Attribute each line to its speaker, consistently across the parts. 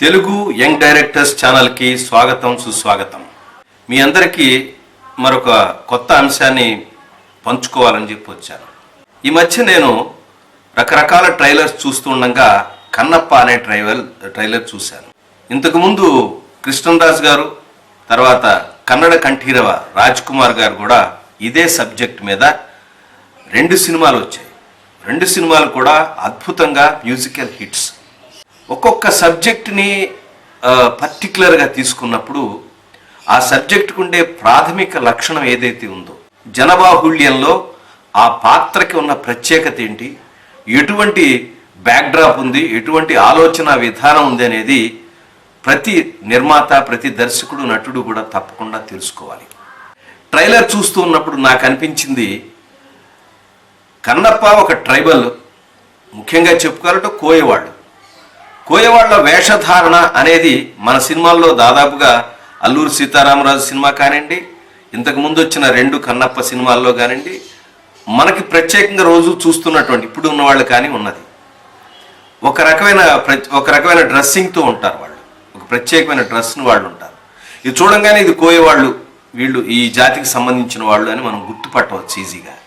Speaker 1: Telugu young directors ఛానల్కి స్వాగతం సుస్వాగతం. మీ అందరికీ మరొక కొత్త అంశాన్ని పంచుకోవాలని చెప్పి వచ్చాను. ఈ మధ్య నేను రకరకాల ట్రైలర్స్ చూస్తుండగా కన్నప్ప అనే ట్రైలర్ చూశాను. ఇంతకుముందు కృష్ణరాజు గారు, తర్వాత కన్నడ కంఠీరవ రాజ్ కుమార్ గారు కూడా ఇదే సబ్జెక్ట్ మీద 2 సినిమాలు వచ్చాయి. 2 సినిమాలు కూడా అద్భుతంగా మ్యూజికల్ హిట్స్. ఒక్కొక్క సబ్జెక్ట్ని పర్టికులర్గా తీసుకున్నప్పుడు ఆ సబ్జెక్టుకు ఉండే ప్రాథమిక లక్షణం ఏదైతే ఉందో, జనబాహుళ్యంలో ఆ పాత్రకి ఉన్న ప్రత్యేకత ఏంటి, ఎటువంటి బ్యాక్డ్రాప్ ఉంది, ఎటువంటి ఆలోచన విధానం ఉంది అనేది ప్రతి నిర్మాత, ప్రతి దర్శకుడు, నటుడు కూడా తప్పకుండా తెలుసుకోవాలి. ట్రైలర్ చూస్తూ ఉన్నప్పుడు నాకు అనిపించింది, కన్నప్ప ఒక ట్రైబల్, ముఖ్యంగా చెప్పుకోవాలంటే కోయవాళ్ళ వేషధారణ అనేది మన సినిమాల్లో దాదాపుగా అల్లూరి సీతారామరాజు సినిమా కానివ్వండి, ఇంతకుముందు వచ్చిన 2 కన్నప్ప సినిమాల్లో కానివ్వండి, మనకి ప్రత్యేకంగా రోజు చూస్తున్నటువంటి ఇప్పుడు ఉన్న వాళ్ళు కానీ ఉన్నది. ఒక రకమైన డ్రెస్సింగ్తో ఉంటారు వాళ్ళు, ఒక ప్రత్యేకమైన డ్రెస్ని వాళ్ళు ఉంటారు. ఇది చూడంగానే ఇది కోయవాళ్ళు, వీళ్ళు ఈ జాతికి సంబంధించిన వాళ్ళు అని మనం గుర్తుపట్టవచ్చు ఈజీగా.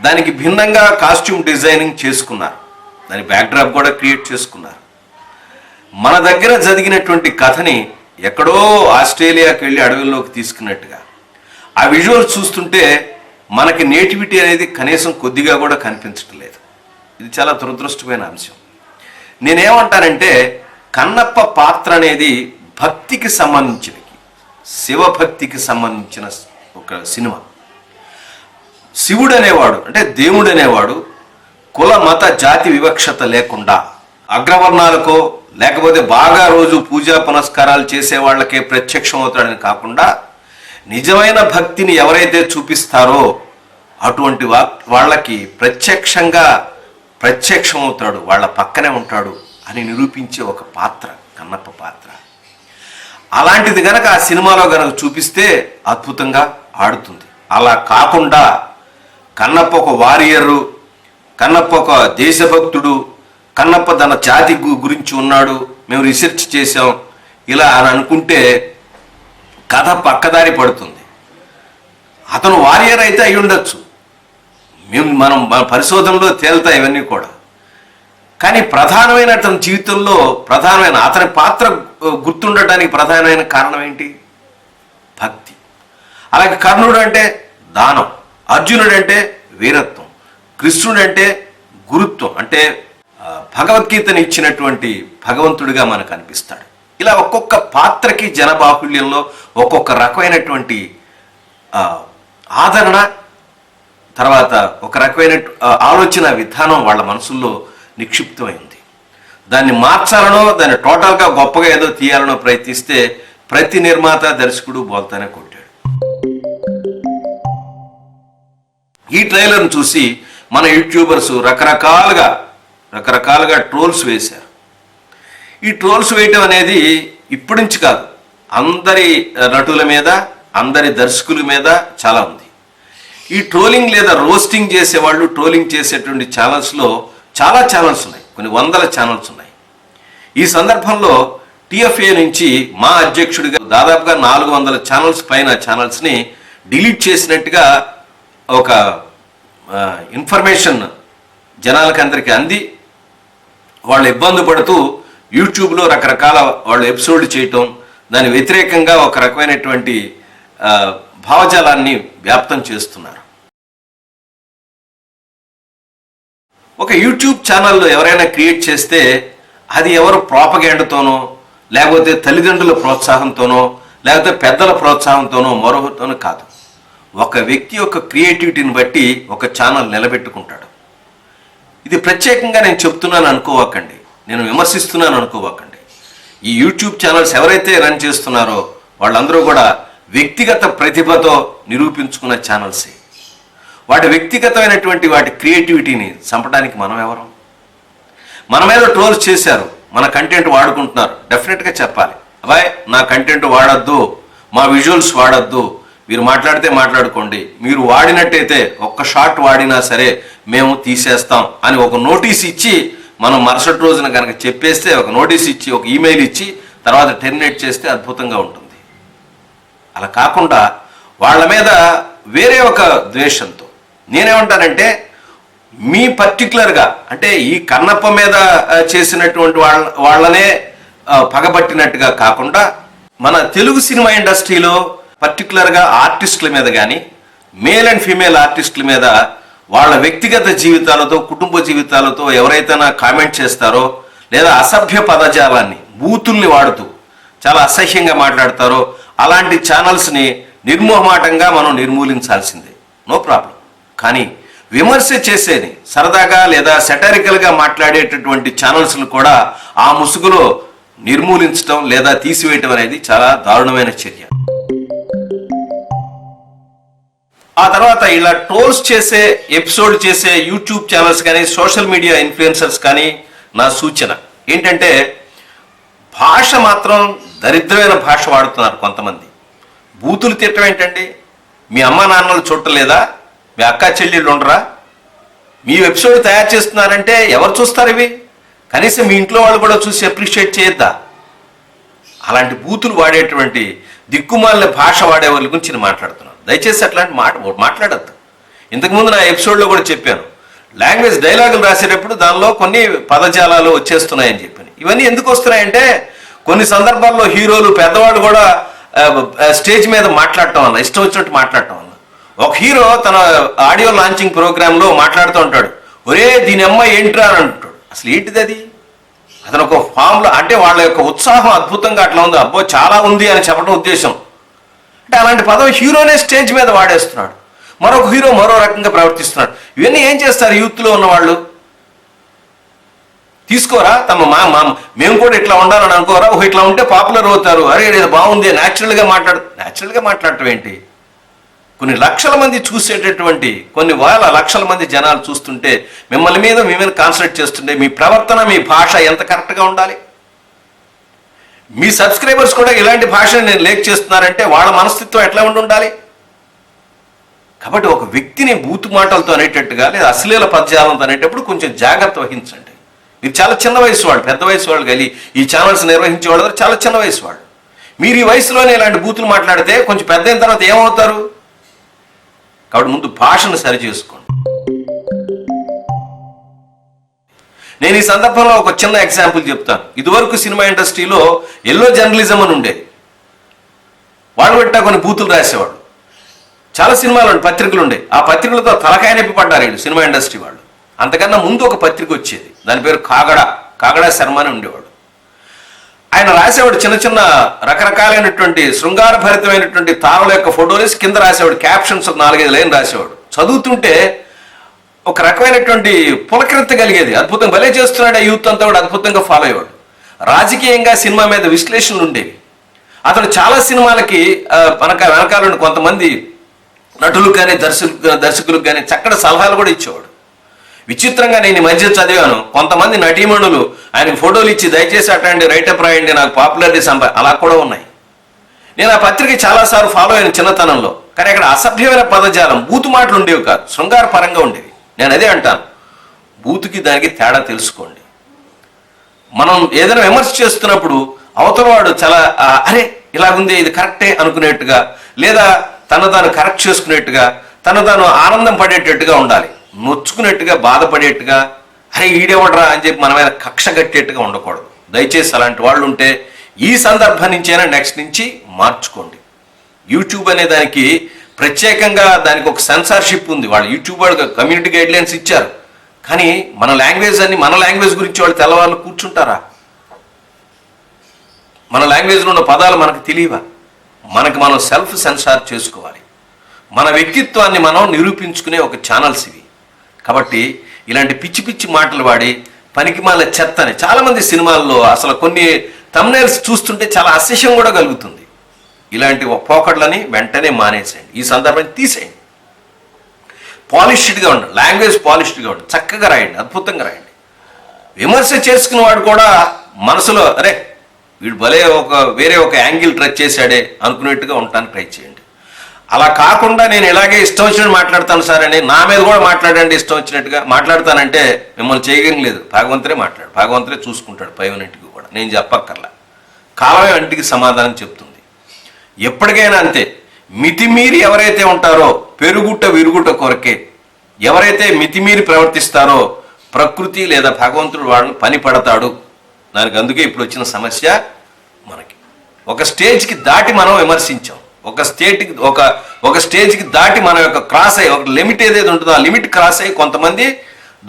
Speaker 1: దానికి భిన్నంగా కాస్ట్యూమ్ డిజైనింగ్ చేసుకున్నారు, దాని బ్యాక్డ్రాప్ కూడా క్రియేట్ చేసుకున్నారు. మన దగ్గర జరిగినటువంటి కథని ఎక్కడో ఆస్ట్రేలియాకి వెళ్ళి అడవుల్లోకి తీసుకున్నట్టుగా ఆ విజువల్స్ చూస్తుంటే మనకి నేటివిటీ అనేది కనీసం కొద్దిగా కూడా కనిపించడం లేదు. ఇది చాలా దురదృష్టమైన అంశం. నేనేమంటానంటే, కన్నప్ప పాత్ర అనేది భక్తికి సంబంధించినది, శివభక్తికి సంబంధించిన ఒక సినిమా. శివుడు అనేవాడు, అంటే దేవుడు అనేవాడు కుల మత జాతి వివక్షత లేకుండా అగ్రవర్ణాలకో లేకపోతే బాగా రోజు పూజా పునస్కారాలు చేసే వాళ్ళకే ప్రత్యక్షం అవుతాడని కాకుండా, నిజమైన భక్తిని ఎవరైతే చూపిస్తారో అటువంటి వాళ్ళకి ప్రత్యక్షం అవుతాడు, వాళ్ళ పక్కనే ఉంటాడు అని నిరూపించే ఒక పాత్ర కన్నప్ప పాత్ర. అలాంటిది గనక ఆ సినిమాలో గనక చూపిస్తే అద్భుతంగా ఆడుతుంది. అలా కాకుండా కన్నప్ప ఒక వారియరు, కన్నప్ప ఒక దేశభక్తుడు, కన్నప్ప తన జాతి గురించి ఉన్నాడు, మేము రీసెర్చ్ చేసాం, ఇలా అని అనుకుంటే కథ పక్కదారి పడుతుంది. అతను వారియర్ అయితే అయి ఉండొచ్చు, మన పరిశోధనలో తేలుతాయి ఇవన్నీ కూడా. కానీ ప్రధానమైన అతని జీవితంలో అతని పాత్ర గుర్తుండటానికి ప్రధానమైన కారణం ఏంటి? భక్తి. అలాగే కర్ణుడు అంటే దానం, అర్జునుడు అంటే వీరత్వం, కృష్ణుడు అంటే గురుత్వం, అంటే భగవద్గీతని ఇచ్చినటువంటి భగవంతుడిగా మనకు అనిపిస్తాడు. ఇలా ఒక్కొక్క పాత్రకి జనబాహుళ్యంలో ఒక్కొక్క రకమైనటువంటి ఆదరణ, తర్వాత ఒక రకమైన ఆలోచన విధానం వాళ్ళ మనసుల్లో నిక్షిప్తమైంది. దాన్ని మార్చాలనో, దాన్ని టోటల్గా గొప్పగా ఏదో తీయాలనో ప్రయత్నిస్తే ప్రతి నిర్మాత, దర్శకుడు బోల్తానే కొట్టాడు. ఈ ట్రైలర్ను చూసి మన యూట్యూబర్స్ రకరకాలుగా ట్రోల్స్ వేశారు. ఈ ట్రోల్స్ వేయటం అనేది ఇప్పటి నుంచి కాదు, అందరి నటుల మీద, అందరి దర్శకుల మీద చాలా ఉంది. ఈ ట్రోలింగ్ లేదా రోస్టింగ్ చేసేవాళ్ళు, ట్రోలింగ్ చేసేటువంటి ఛానల్స్లో చాలా ఛానల్స్ ఉన్నాయి, కొన్ని వందల ఛానల్స్ ఉన్నాయి. ఈ సందర్భంలో టీఎఫ్ఏ నుంచి మా అధ్యక్షుడిగా దాదాపుగా 400 ఛానల్స్ పైన ఛానల్స్ని డిలీట్ చేసినట్టుగా ఒక ఇన్ఫర్మేషన్ జనాలకి అందరికీ అంది. వాళ్ళు ఇబ్బంది పడుతూ యూట్యూబ్లో రకరకాల వాళ్ళు ఎపిసోడ్లు చేయటం, దాని వ్యతిరేకంగా ఒక రకమైనటువంటి భావజాలాన్ని వ్యాప్తం చేస్తున్నారు. ఒక యూట్యూబ్ ఛానల్లో ఎవరైనా క్రియేట్ చేస్తే అది ఎవరు ప్రాపగేండతోనో, లేకపోతే తల్లిదండ్రుల ప్రోత్సాహంతోనో, లేకపోతే పెద్దల ప్రోత్సాహంతోనో, మరొకతోనో కాదు. ఒక వ్యక్తి యొక్క క్రియేటివిటీని బట్టి ఒక ఛానల్ నిలబెట్టుకుంటాడు. ఇది ప్రత్యేకంగా నేను చెప్తున్నాను అనుకోవకండి, నేను విమర్శిస్తున్నాను అనుకోవకండి. ఈ యూట్యూబ్ ఛానల్స్ ఎవరైతే రన్ చేస్తున్నారో వాళ్ళందరూ కూడా వ్యక్తిగత ప్రతిభతో నిరూపించుకున్న ఛానల్సే. వాటి వ్యక్తిగతమైనటువంటి వాటి క్రియేటివిటీని చంపడానికి మనం ఎవరం? మన మీద ట్రోల్స్ చేశారు, మన కంటెంట్ వాడుకుంటున్నారు, డెఫినెట్గా చెప్పాలి, అబ్బాయి నా కంటెంట్ వాడద్దు, మా విజువల్స్ వాడద్దు, మీరు మాట్లాడితే మాట్లాడుకోండి, మీరు వాడినట్టయితే ఒక్క షాట్ వాడినా సరే మేము తీసేస్తాం అని ఒక నోటీస్ ఇచ్చి మనం మరుసటి రోజున కనుక చెప్పేస్తే, ఒక నోటీస్ ఇచ్చి, ఒక ఈమెయిల్ ఇచ్చి తర్వాత టెర్మినేట్ చేస్తే అద్భుతంగా ఉంటుంది. అలా కాకుండా వాళ్ళ మీద వేరే ఒక ద్వేషంతో, నేనేమంటానంటే మీ పర్టికులర్గా అంటే ఈ కన్నప్ప మీద చేసినటువంటి వాళ్ళనే పగబట్టినట్టుగా కాకుండా మన తెలుగు సినిమా ఇండస్ట్రీలో పర్టికులర్గా ఆర్టిస్టుల మీద కానీ, మేల్ అండ్ ఫీమేల్ ఆర్టిస్టుల మీద వాళ్ళ వ్యక్తిగత జీవితాలతో, కుటుంబ జీవితాలతో ఎవరైతే కామెంట్ చేస్తారో లేదా అసభ్య పదజాలాన్ని, బూతుల్ని వాడుతూ చాలా అసహ్యంగా మాట్లాడతారో అలాంటి ఛానల్స్ని నిర్మోహమాటంగా మనం నిర్మూలించాల్సిందే, నో ప్రాబ్లం. కానీ విమర్శ చేసేది సరదాగా లేదా సెటారికల్గా మాట్లాడేటటువంటి ఛానల్స్ను కూడా ఆ ముసుగులో నిర్మూలించడం లేదా తీసివేయటం అనేది చాలా దారుణమైన చర్య. ఆ తర్వాత ఇలా ట్రోల్స్ చేసే, ఎపిసోడ్ చేసే యూట్యూబ్ ఛానల్స్ కానీ, సోషల్ మీడియా ఇన్ఫ్లుయెన్సర్స్ కానీ నా సూచన ఏంటంటే, భాష మాత్రం దరిద్రమైన భాష వాడుతున్నారు కొంతమంది. బూతులు తిట్టడం ఏంటండి? మీ అమ్మా నాన్నలు చూడలేదా? మీ అక్క చెల్లెళ్ళు ఉండరా? మీ ఎపిసోడ్ తయారు చేస్తున్నారంటే ఎవరు చూస్తారు ఇవి? కనీసం మీ ఇంట్లో వాళ్ళు కూడా చూసి అప్రిషియేట్ చేయొద్దా? అలాంటి బూతులు వాడేటువంటి దిక్కుమాలిన భాష వాడే వాళ్ళ గురించి నేను మాట్లాడుతున్నాను. దయచేసి అట్లాంటి మాట్లాడద్దు. ఇంతకుముందు నా ఎపిసోడ్లో కూడా చెప్పాను, లాంగ్వేజ్ డైలాగులు రాసేటప్పుడు దానిలో కొన్ని పదజాలాలు వచ్చేస్తున్నాయని చెప్పాను. ఇవన్నీ ఎందుకు వస్తున్నాయంటే, కొన్ని సందర్భాల్లో హీరోలు, పెద్దవాళ్ళు కూడా స్టేజ్ మీద మాట్లాడటం వల్ల, ఇష్టం వచ్చినట్టు మాట్లాడటం వల్ల, ఒక హీరో తన ఆడియో లాంచింగ్ ప్రోగ్రాంలో మాట్లాడుతూ ఉంటాడు, ఒరే దీని అమ్మ ఏంట్రా అని అంటాడు. అసలు ఏంటిది అది? అతను ఒక ఫామ్లో, అంటే వాళ్ళ యొక్క ఉత్సాహం అద్భుతంగా అట్లా ఉంది, అబ్బో చాలా ఉంది అని చెప్పడం ఉద్దేశం. అంటే అలాంటి పదం హీరోనే స్టేజ్ మీద వాడేస్తున్నాడు, మరొక హీరో మరో రకంగా ప్రవర్తిస్తున్నాడు. ఇవన్నీ ఏం చేస్తారు యూత్లో ఉన్నవాళ్ళు? తీసుకోరా తమ మేము కూడా ఇట్లా ఉండాలని అనుకోరా? ఇట్లా ఉంటే పాపులర్ అవుతారు, అరే ఇది బాగుంది, న్యాచురల్గా మాట్లాడటం ఏంటి? కొన్ని లక్షల మంది చూసేటటువంటి, కొన్ని వేల లక్షల మంది జనాలు చూస్తుంటే, మిమ్మల్ని మీద మీ మీద కాన్సన్ట్రేట్ చేస్తుంటే, మీ ప్రవర్తన, మీ భాష ఎంత కరెక్ట్గా ఉండాలి? మీ సబ్స్క్రైబర్స్ కూడా ఇలాంటి భాషను నేను లేక్ చేస్తున్నారంటే వాళ్ళ మనస్తత్వం ఎట్లా ఉండాలి? కాబట్టి ఒక వ్యక్తిని బూతు మాటలతో అనేటట్టుగా లేదా అశ్లీల పదజాలంతో అనేటప్పుడు కొంచెం జాగ్రత్త వహించండి. మీరు చాలా చిన్న వయసు వాళ్ళు, పెద్ద వయసు వాళ్ళు కలిగి ఈ ఛానల్స్ నిర్వహించేవాళ్ళు చాలా చిన్న వయసు వాళ్ళు. మీరు ఈ వయసులోనే ఇలాంటి బూతులు మాట్లాడితే కొంచెం పెద్ద అయిన తర్వాత ఏమవుతారు? కాబట్టి ముందు భాషను సరి చేసుకోండి. నేను ఈ సందర్భంలో ఒక చిన్న ఎగ్జాంపుల్ చెప్తాను. ఇదివరకు సినిమా ఇండస్ట్రీలో ఎల్లో జర్నలిజం అని ఉండేది. వాళ్ళు పెట్టా కొన్ని బూతులు రాసేవాళ్ళు. చాలా సినిమాలు పత్రికలు ఉండేవి. ఆ పత్రికలతో తలకాయ నొప్పి పడ్డారు వీళ్ళు సినిమా ఇండస్ట్రీ వాళ్ళు. అంతకన్నా ముందు ఒక పత్రిక వచ్చేది, దాని పేరు కాగడా శర్మ అని ఉండేవాడు. ఆయన రాసేవాడు చిన్న చిన్న రకరకాలైనటువంటి శృంగారభరితమైనటువంటి తారల యొక్క ఫోటోలు కింద రాసేవాడు, క్యాప్షన్స్ 4-5 లైన్ రాసేవాడు. చదువుతుంటే ఒక రకమైనటువంటి పులకరింత కలిగేది. అద్భుతంగా భలే చేస్తున్నాడు, ఆ యూత్ అంతా కూడా అద్భుతంగా ఫాలో అయ్యేవాడు. రాజకీయంగా సినిమా మీద విశ్లేషణలు ఉండేవి. అతను చాలా సినిమాలకి వెనకాల కొంతమంది నటులకు కానీ దర్శకులకు కానీ చక్కటి సలహాలు కూడా ఇచ్చేవాడు. విచిత్రంగా నేను ఈ మధ్య చదివాను, కొంతమంది నటీమణులు ఆయనకు ఫోటోలు ఇచ్చి దయచేసి అటండి, రైటప్ రాయండి, నాకు పాపులారిటీ అలా కూడా ఉన్నాయి. నేను ఆ పత్రిక చాలాసార్లు ఫాలో అయిన చిన్నతనంలో. కానీ అక్కడ అసభ్యమైన పదజాలం, బూతు మాటలు ఉండేవి కాదు, శృంగారపరంగా ఉండేవి. నేను అదే అంటాను, బూతుకి దానికి తేడా తెలుసుకోండి. మనం ఏదైనా విమర్శ చేస్తున్నప్పుడు అవతలవాడు చాలా అరే ఇలాగుంది, ఇది కరెక్టే అనుకునేట్టుగా, లేదా తను తాను కరెక్ట్ చేసుకునేట్టుగా, తను తాను ఆనందం పడేటట్టుగా ఉండాలి. నొచ్చుకునేట్టుగా, బాధపడేట్టుగా, అరే ఈడేవడరా అని చెప్పి మన మీద కక్ష కట్టేట్టుగా ఉండకూడదు. దయచేసి అలాంటి వాళ్ళు ఉంటే ఈ సందర్భం నుంచైనా నెక్స్ట్ నుంచి మార్చుకోండి. యూట్యూబ్ అనే దానికి ప్రత్యేకంగా దానికి ఒక సెన్సార్షిప్ ఉంది. వాళ్ళు యూట్యూబ్ వాళ్ళు కమ్యూనిటీ గైడ్లైన్స్ ఇచ్చారు. కానీ మన లాంగ్వేజ్ గురించి వాళ్ళు తెల్లవాళ్ళు కూర్చుంటారా? మన లాంగ్వేజ్లో ఉన్న పదాలు మనకు తెలియవా? మనం సెల్ఫ్ సెన్సార్ చేసుకోవాలి. మన వ్యక్తిత్వాన్ని మనం నిరూపించుకునే ఒక ఛానల్స్ ఇవి. కాబట్టి ఇలాంటి పిచ్చి పిచ్చి మాటలు వాడి పనికిమాల చెత్తని చాలామంది సినిమాల్లో అసలు కొన్ని థంబ్నెయిల్స్ చూస్తుంటే చాలా అసహ్యం కూడా కలుగుతుంది. ఇలాంటి పోకడ్లని వెంటనే మానేసేయండి, ఈ సందర్భాన్ని తీసేయండి. పాలిష్డ్గా ఉండండి, లాంగ్వేజ్ పాలిష్డ్గా ఉండండి, చక్కగా రాయండి, అద్భుతంగా రాయండి. విమర్శ చేసుకున్న వాడు కూడా మనసులో అరే వీడు భలే వేరే ఒక యాంగిల్ ట్రచ్ చేశాడే అనుకునేట్టుగా ఉండటానికి ట్రై చేయండి. అలా కాకుండా నేను ఇలాగే ఇష్టం వచ్చినట్టు మాట్లాడతాను సార్ అని నా మీద కూడా మాట్లాడండి ఇష్టం వచ్చినట్టుగా మాట్లాడతానంటే మిమ్మల్ని చేయగలం లేదు. భగవంతుడే మాట్లాడు, భగవంతుడే చూసుకుంటాడు పైవన్నింటికి కూడా, నేను చెప్పక్కర్లా. కాలమే అంటికి సమాధానం చెప్తుంది. ఎప్పటికైనా అంతే, మితిమీరి ఎవరైతే ఉంటారో పెరుగుట విరుగుట కొరకే, ఎవరైతే మితిమీరి ప్రవర్తిస్తారో ప్రకృతి లేదా భగవంతుడు వాళ్ళని పని పడతాడు. దానికి అందుకే ఇప్పుడు వచ్చిన సమస్య మనకి. ఒక స్టేజ్కి దాటి మనం విమర్శించాం, ఒక స్టేజ్కి దాటి మన యొక్క క్రాస్ అయ్యి, ఒక లిమిట్ ఏదైతే ఉంటుందో ఆ లిమిట్ క్రాస్ అయ్యి కొంతమంది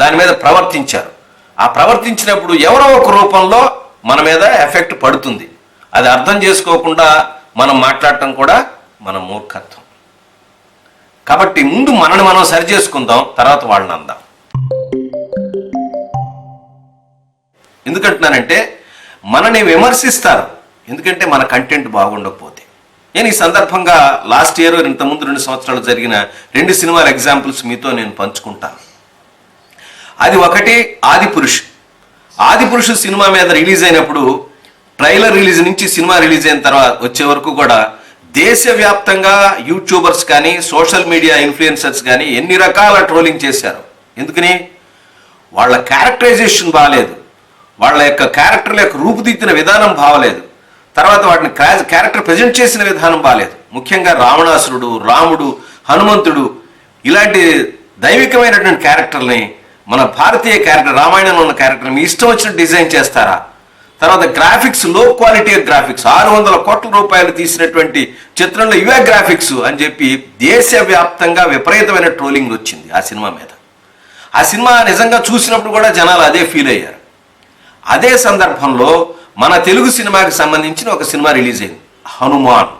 Speaker 1: దాని మీద ప్రవర్తించారు. ఆ ప్రవర్తించినప్పుడు ఎవరో ఒక రూపంలో మన మీద ఎఫెక్ట్ పడుతుంది. అది అర్థం చేసుకోకుండా మనం మాట్లాడటం కూడా మన మూర్ఖత్వం. కాబట్టి ముందు మనని మనం సరి చేసుకుందాం, తర్వాత వాళ్ళని అందాం. ఎందుకంటున్నానంటే మనని విమర్శిస్తారు, ఎందుకంటే మన కంటెంట్ బాగుండకపోతే. నేను ఈ సందర్భంగా లాస్ట్ ఇయర్, ఇంతకుముందు 2 సంవత్సరాలు జరిగిన 2 సినిమాల ఎగ్జాంపుల్స్ మీతో నేను పంచుకుంటాను. అది ఒకటి ఆదిపురుష్. ఆదిపురుష్ సినిమా మీద రిలీజ్ అయినప్పుడు, ట్రైలర్ రిలీజ్ నుంచి సినిమా రిలీజ్ అయిన తర్వాత వచ్చే వరకు కూడా దేశవ్యాప్తంగా యూట్యూబర్స్ కానీ సోషల్ మీడియా ఇన్ఫ్లుయెన్సర్స్ కానీ ఎన్ని రకాల ట్రోలింగ్ చేశారు. ఎందుకని? వాళ్ళ క్యారెక్టరైజేషన్ బాగాలేదు, వాళ్ళ యొక్క క్యారెక్టర్ల యొక్క రూపుదిద్దిన విధానం బాగలేదు, తర్వాత వాటిని క్యారెక్టర్ ప్రజెంట్ చేసిన విధానం బాగాలేదు. ముఖ్యంగా రావణాసురుడు, రాముడు, హనుమంతుడు ఇలాంటి దైవికమైనటువంటి క్యారెక్టర్ని, మన భారతీయ క్యారెక్టర్, రామాయణంలో ఉన్న క్యారెక్టర్ మీ ఇష్టం వచ్చినట్టు డిజైన్ చేస్తారా? తర్వాత గ్రాఫిక్స్, లో క్వాలిటీ గ్రాఫిక్స్, 600 కోట్ల రూపాయలు తీసినటువంటి చిత్రంలో ఇవే గ్రాఫిక్స్ అని చెప్పి దేశవ్యాప్తంగా విపరీతమైన ట్రోలింగ్ వచ్చింది ఆ సినిమా మీద. ఆ సినిమా నిజంగా చూసినప్పుడు కూడా జనాలు అదే ఫీల్ అయ్యారు. అదే సందర్భంలో మన తెలుగు సినిమాకి సంబంధించిన ఒక సినిమా రిలీజ్ అయింది, హనుమాన్.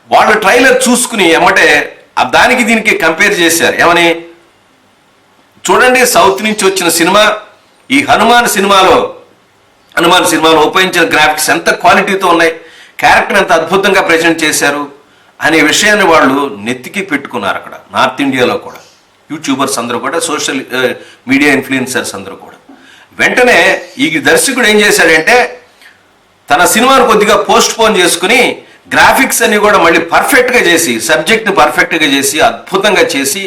Speaker 1: వాళ్ళు ట్రైలర్ చూసుకుని ఎమ్మటే దానికి దీనికి కంపేర్ చేశారు. ఏమని? చూడండి, సౌత్ నుంచి వచ్చిన సినిమా, ఈ హనుమాన్ సినిమాలో ఉపయోగించిన గ్రాఫిక్స్ ఎంత క్వాలిటీతో ఉన్నాయి, క్యారెక్టర్ ఎంత అద్భుతంగా ప్రజెంట్ చేశారు అనే విషయాన్ని వాళ్ళు నెత్తికి పెట్టుకున్నారు అక్కడ. నార్త్ ఇండియాలో కూడా యూట్యూబర్స్ అందరూ కూడా, సోషల్ మీడియా ఇన్ఫ్లుయెన్సర్స్ అందరూ కూడా. వెంటనే ఈ దర్శకుడు ఏం చేశాడంటే తన సినిమాను కొద్దిగా పోస్ట్ పోన్ చేసుకుని గ్రాఫిక్స్ అన్ని కూడా మళ్ళీ పర్ఫెక్ట్గా చేసి, సబ్జెక్ట్ని పర్ఫెక్ట్గా చేసి, అద్భుతంగా చేసి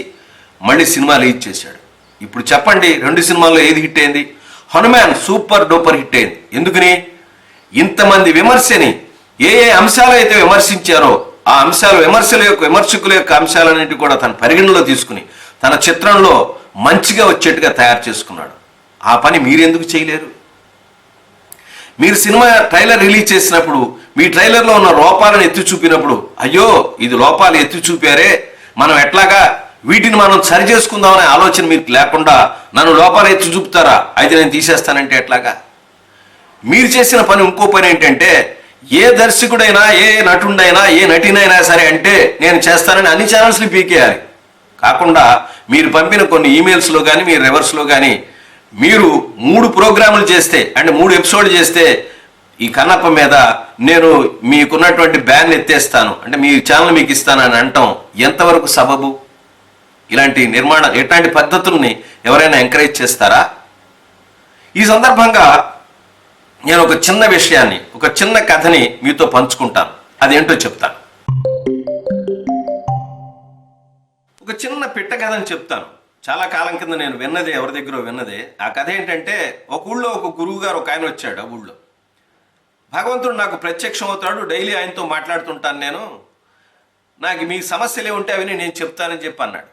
Speaker 1: మళ్ళీ సినిమా రిలీజ్ చేశాడు. ఇప్పుడు చెప్పండి, 2 సినిమాల్లో ఏది హిట్ అయింది? హనుమాన్ సూపర్ డూపర్ హిట్ అయింది. ఎందుకని? ఇంతమంది విమర్శని ఏ అంశాలు అయితే విమర్శించారో ఆ అంశాలు, విమర్శకుల యొక్క అంశాలన్నింటి కూడా తన పరిగణలో తీసుకుని తన చిత్రంలో మంచిగా వచ్చేట్టుగా తయారు చేసుకున్నాడు. ఆ పని మీరెందుకు చేయలేరు? మీరు సినిమా ట్రైలర్ రిలీజ్ చేసినప్పుడు మీ ట్రైలర్లో ఉన్న లోపాలను ఎత్తి చూపినప్పుడు, అయ్యో ఇది లోపాలు ఎత్తి చూపారే, మనం ఎట్లాగా వీటిని మనం సరి చేసుకుందామనే ఆలోచన మీకు లేకుండా నన్ను లోపాలు ఎత్తి చూపుతారా, అయితే నేను తీసేస్తానంటే ఎట్లాగా? మీరు చేసిన పని ఇంకో పని ఏంటంటే, ఏ దర్శకుడైనా, ఏ నటుడైనా, ఏ నటినైనా సరే అంటే నేను చేస్తానని అన్ని ఛానల్స్ని పీకేయాలి. కాకుండా మీరు పంపిన కొన్ని ఈమెయిల్స్లో కానీ, మీ రివర్స్లో కానీ మీరు 3 ప్రోగ్రాములు చేస్తే, అంటే 3 ఎపిసోడ్ చేస్తే ఈ కన్నప్ప మీద నేను మీకున్నటువంటి బ్యాన్ ఎత్తేస్తాను, అంటే మీ ఛానల్ మీకు ఇస్తానని అంటాం ఎంతవరకు సబబు? ఇట్లాంటి పద్ధతుల్ని ఎవరైనా ఎంకరేజ్ చేస్తారా? ఈ సందర్భంగా నేను ఒక చిన్న విషయాన్ని, ఒక చిన్న కథని మీతో పంచుకుంటాను. అదేంటో చెప్తాను. ఒక చిన్న పిట్ట కథని చెప్తాను. చాలా కాలం కింద నేను విన్నదే, ఎవరి దగ్గర విన్నదే. ఆ కథ ఏంటంటే, ఒక ఊళ్ళో ఒక గురువు గారు ఒక ఆయన వచ్చాడు. ఆ ఊళ్ళో భగవంతుడు నాకు ప్రత్యక్షం అవుతాడు, డైలీ ఆయనతో మాట్లాడుతుంటాను నేను, నాకు మీ సమస్యలు ఏముంటే అవి నేను చెప్తానని చెప్పి అన్నాడు.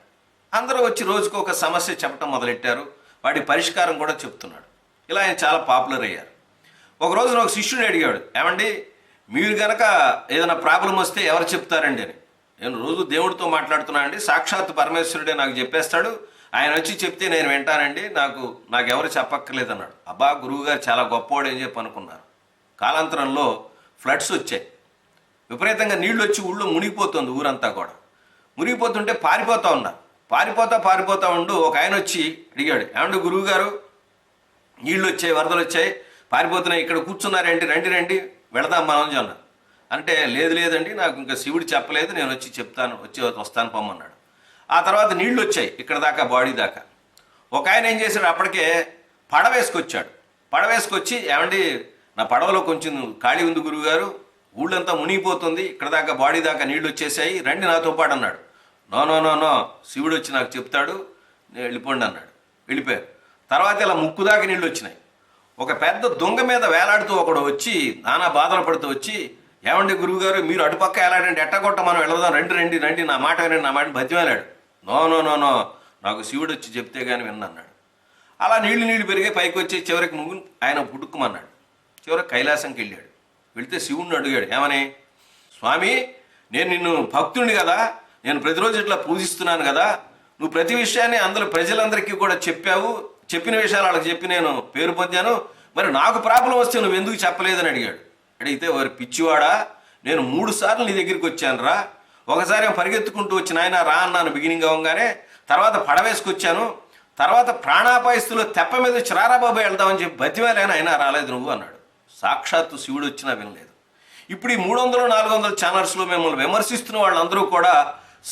Speaker 1: అందరూ వచ్చి రోజుకు ఒక సమస్య చెప్పడం మొదలెట్టారు, వాటి పరిష్కారం కూడా చెప్తున్నాడు. ఇలా ఆయన చాలా పాపులర్ అయ్యారు. ఒక రోజున ఒక శిష్యుడు అడిగాడు, ఏమండి మీరు గనక ఏదైనా ప్రాబ్లం వస్తే ఎవరు చెప్తారండి అని. నేను రోజు దేవుడితో మాట్లాడుతున్నానండి, సాక్షాత్ పరమేశ్వరుడే నాకు చెప్పేస్తాడు, ఆయన వచ్చి చెప్తే నేను వింటానండి, నాకు ఎవరు చెప్పక్కర్లేదు అన్నాడు. అబ్బా, గురువుగారు చాలా గొప్పవాడు అని చెప్పి అనుకున్నారు. కాలాంతరంలో ఫ్లడ్స్ వచ్చాయి, విపరీతంగా నీళ్ళు వచ్చి ఊళ్ళో మునిగిపోతుంది, ఊరంతా కూడా మునిగిపోతుంటే పారిపోతా ఉండు ఒక ఆయన వచ్చి అడిగాడు, ఏమండి గురువు గారు నీళ్ళు వచ్చాయి, వరదలు వచ్చాయి, పారిపోతున్నాయి, ఇక్కడ కూర్చున్నారేంటి, రండి వెళదాం మనం అన్నారు. అంటే లేదండి, నాకు ఇంకా శివుడు చెప్పలేదు, నేను వచ్చి చెప్తాను, వస్తాను పొమ్మన్నాడు. ఆ తర్వాత నీళ్లు వచ్చాయి ఇక్కడ దాకా, బాడీ దాకా. ఒక ఆయన ఏం చేశాడు, అప్పటికే పడవేసుకొచ్చాడు. పడవేసుకొచ్చి, ఏమండి నా పడవలో కొంచెం ఖాళీ ఉంది గురువుగారు, ఊళ్ళంతా మునిగిపోతుంది, ఇక్కడ దాకా బాడీ దాకా నీళ్లు వచ్చేసాయి, రండి నాతో పాటు అన్నాడు. నో నో నో నో, శివుడు వచ్చి నాకు చెప్తాడు, నేను వెళ్ళిపోండి అన్నాడు. వెళ్ళిపోయారు. తర్వాత ఇలా ముక్కు దాకా నీళ్ళు వచ్చినాయి. ఒక పెద్ద దొంగ మీద వేలాడుతూ ఒకడు వచ్చి నానా బాధలు పడుతూ వచ్చి, ఏమండి గురువుగారు మీరు అటుపక్క వేలాడండి, ఎట్టగొట్ట మనం వెళదాం, రండి రండి రండి, నా మాట వినండి, నా మాట బతిమేలాడు. నో నో నో నో, నాకు శివుడు వచ్చి చెప్తే కానీ విన్నాడు. అలా నీళ్లు పెరిగే పైకి వచ్చి చివరికి ముగ్గు ఆయన పుట్టుకుమన్నాడు. చివరికి కైలాసంకి వెళ్ళాడు. వెళితే శివుడిని అడిగాడు, ఏమని? స్వామి, నేను నిన్ను భక్తుడిని కదా, నేను ప్రతిరోజు ఇట్లా పూజిస్తున్నాను కదా, నువ్వు ప్రతి విషయాన్ని అందులో ప్రజలందరికీ కూడా చెప్పావు, చెప్పిన విషయాలు వాళ్ళకి చెప్పి నేను పేరు పొందాను, మరి నాకు ప్రాబ్లం వస్తే నువ్వు ఎందుకు చెప్పలేదని అడిగాడు. అడిగితే వారి పిచ్చివాడా, నేను 3 సార్లు నీ దగ్గరికి వచ్చాను రా. ఒకసారి పరిగెత్తుకుంటూ వచ్చి నాయన రా అన్నాను బిగినింగ్ అవ్వగానే, తర్వాత పడవేసుకొచ్చాను, తర్వాత ప్రాణాపాయస్తులో తెప్ప మీద వచ్చి రారా బాబాయ్ వెళ్దామని చెప్పి బతివేలేని అయినా రాలేదు నువ్వు అన్నాడు. సాక్షాత్తు శివుడు వచ్చినా వినలేదు. ఇప్పుడు ఈ 300 400 ఛానల్స్లో మిమ్మల్ని విమర్శిస్తున్న వాళ్ళందరూ కూడా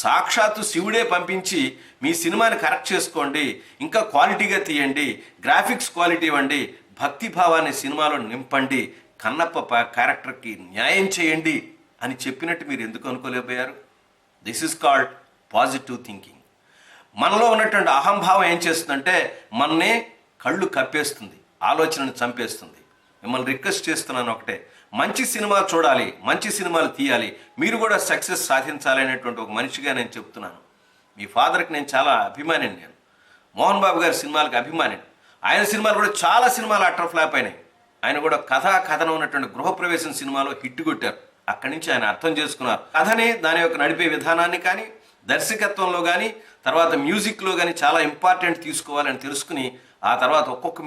Speaker 1: సాక్షాత్తు శివుడే పంపించి మీ సినిమాని కరెక్ట్ చేసుకోండి, ఇంకా క్వాలిటీగా తీయండి, గ్రాఫిక్స్ క్వాలిటీ ఇవ్వండి, భక్తిభావాన్ని సినిమాలో నింపండి, కన్నప్ప క్యారెక్టర్కి న్యాయం చేయండి అని చెప్పినట్టు మీరు ఎందుకు అనుకోలేకపోయారు? This is called positive thinking. మనలో ఉన్నటువంటి అహంభావం ఏం చేస్తుందంటే మననే కళ్ళు కప్పేస్తుంది, ఆలోచనను చంపేస్తుంది. మిమ్మల్ని రిక్వెస్ట్ చేస్తున్నాను ఒకటే, మంచి సినిమా చూడాలి, మంచి సినిమాలు తీయాలి, మీరు కూడా సక్సెస్ సాధించాలి అనేటువంటి ఒక మనిషిగా నేను చెప్తున్నాను. మీ ఫాదర్కి నేను చాలా అభిమానిని. నేను మోహన్ బాబు గారి సినిమాలకు అభిమానిని. ఆయన సినిమాలు కూడా చాలా సినిమాలు అటర్ ఫ్లాప్ అయినాయి. ఆయన కూడా కథనం ఉన్నటువంటి గృహప్రవేశం సినిమాలో హిట్ కొట్టారు. అక్కడి నుంచి ఆయన అర్థం చేసుకున్నారు. కథని దాని యొక్క నడిపే విధానాన్ని కానీ, దర్శకత్వంలో కానీ, తర్వాత మ్యూజిక్లో కానీ చాలా ఇంపార్టెంట్ తీసుకోవాలని తెలుసుకుని ఆ తర్వాత ఒక్కొక్క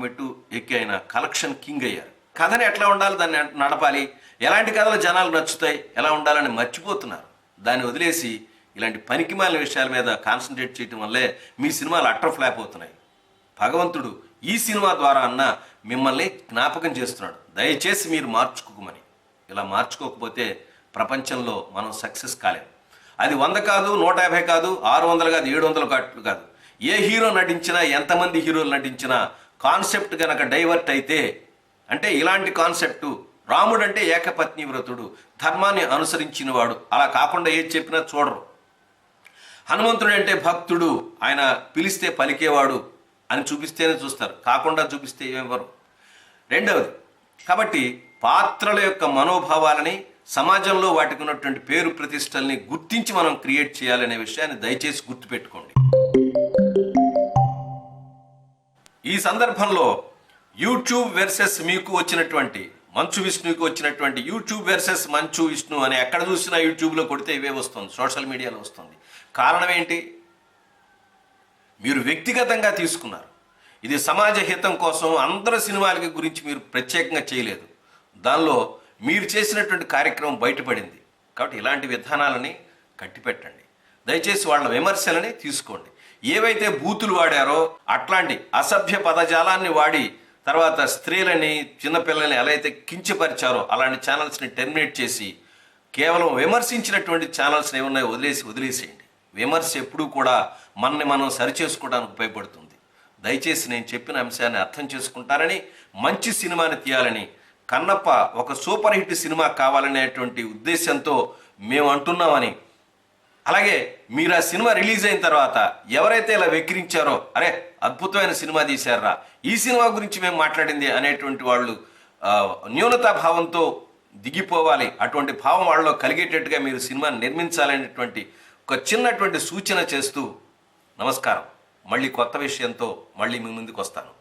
Speaker 1: మెట్టు ఎక్కి ఆయన కలెక్షన్ కింగ్ అయ్యారు. కథని ఎట్లా ఉండాలి, దాన్ని నడపాలి, ఎలాంటి కథలు జనాలు నచ్చుతాయి, ఎలా ఉండాలని మర్చిపోతున్నారు. దాన్ని వదిలేసి ఇలాంటి పనికిమాలిన విషయాల మీద కాన్సన్ట్రేట్ చేయటం వల్లే మీ సినిమాలు అటర్ ఫ్లాప్ అవుతున్నాయి. భగవంతుడు ఈ సినిమా ద్వారా అన్న మిమ్మల్ని జ్ఞాపకం చేస్తున్నాడు, దయచేసి మీరు మార్చుకోమని. ఇలా మార్చుకోకపోతే ప్రపంచంలో మనం సక్సెస్ కాలేము. అది 100 కాదు, 150 కాదు, 600 కాదు, 700 కాదు. ఏ హీరో నటించినా, ఎంతమంది హీరోలు నటించినా కాన్సెప్ట్ కనుక డైవర్ట్ అయితే, అంటే ఇలాంటి కాన్సెప్టు, రాముడు అంటే ఏకపత్ని వ్రతుడు, ధర్మాన్ని అనుసరించినవాడు, అలా కాకుండా ఏది చెప్పినా చూడరు. హనుమంతుడు అంటే భక్తుడు, ఆయన పిలిస్తే పలికేవాడు అని చూపిస్తేనే చూస్తారు, కాకుండా చూపిస్తే ఏమెవరు. రెండవది, కాబట్టి పాత్రల యొక్క మనోభావాలని, సమాజంలో వాటికి ఉన్నటువంటి పేరు ప్రతిష్టల్ని గుర్తించి మనం క్రియేట్ చేయాలనే విషయాన్ని దయచేసి గుర్తుపెట్టుకోండి. ఈ సందర్భంలో యూట్యూబ్ వర్సెస్ మీకు వచ్చినటువంటి, మంచు విష్ణుకి వచ్చినటువంటి యూట్యూబ్ వర్సెస్ మంచు విష్ణు అని ఎక్కడ చూసినా యూట్యూబ్లో కొడితే ఇవే వస్తుంది, సోషల్ మీడియాలో వస్తుంది. కారణం ఏంటి? మీరు వ్యక్తిగతంగా తీసుకున్నారు. ఇది సమాజ హితం కోసం అందరి సినిమాలకి గురించి మీరు ప్రత్యేకంగా చేయలేదు. దానిలో మీరు చేసినటువంటి కార్యక్రమం బయటపడింది. కాబట్టి ఇలాంటి విధానాలని కట్టిపెట్టండి. దయచేసి వాళ్ళ విమర్శలని తీసుకోండి. ఏవైతే బూతులు వాడారో అట్లాంటి అసభ్య పదజాలాన్ని వాడి తర్వాత స్త్రీలని, చిన్నపిల్లల్ని ఎలా అయితే కించపరిచారో అలాంటి ఛానల్స్ని టెర్మినేట్ చేసి కేవలం విమర్శించినటువంటి ఛానల్స్ని ఏమన్నా వదిలేసేయండి. విమర్శ ఎప్పుడూ కూడా మనని మనం సరిచేసుకోవడానికి ఉపయోగపడుతుంది. దయచేసి నేను చెప్పిన అంశాన్ని అర్థం చేసుకుంటారని, మంచి సినిమాని తీయాలని, కన్నప్ప ఒక సూపర్ హిట్ సినిమా కావాలనేటువంటి ఉద్దేశంతో మేము అంటున్నామని, అలాగే మీరు ఆ సినిమా రిలీజ్ అయిన తర్వాత ఎవరైతే ఇలా వెక్కిరించారో, అరే అద్భుతమైన సినిమా తీశారా, ఈ సినిమా గురించి మేము మాట్లాడింది అనేటువంటి వాళ్ళు న్యూనతా భావంతో దిగిపోవాలి. అటువంటి భావం వాళ్ళలో కలిగేటట్టుగా మీరు సినిమాని నిర్మించాలనేటువంటి ఒక చిన్నటువంటి సూచన చేస్తూ నమస్కారం. మళ్ళీ కొత్త విషయంతో మళ్ళీ మీ ముందుకు వస్తాను.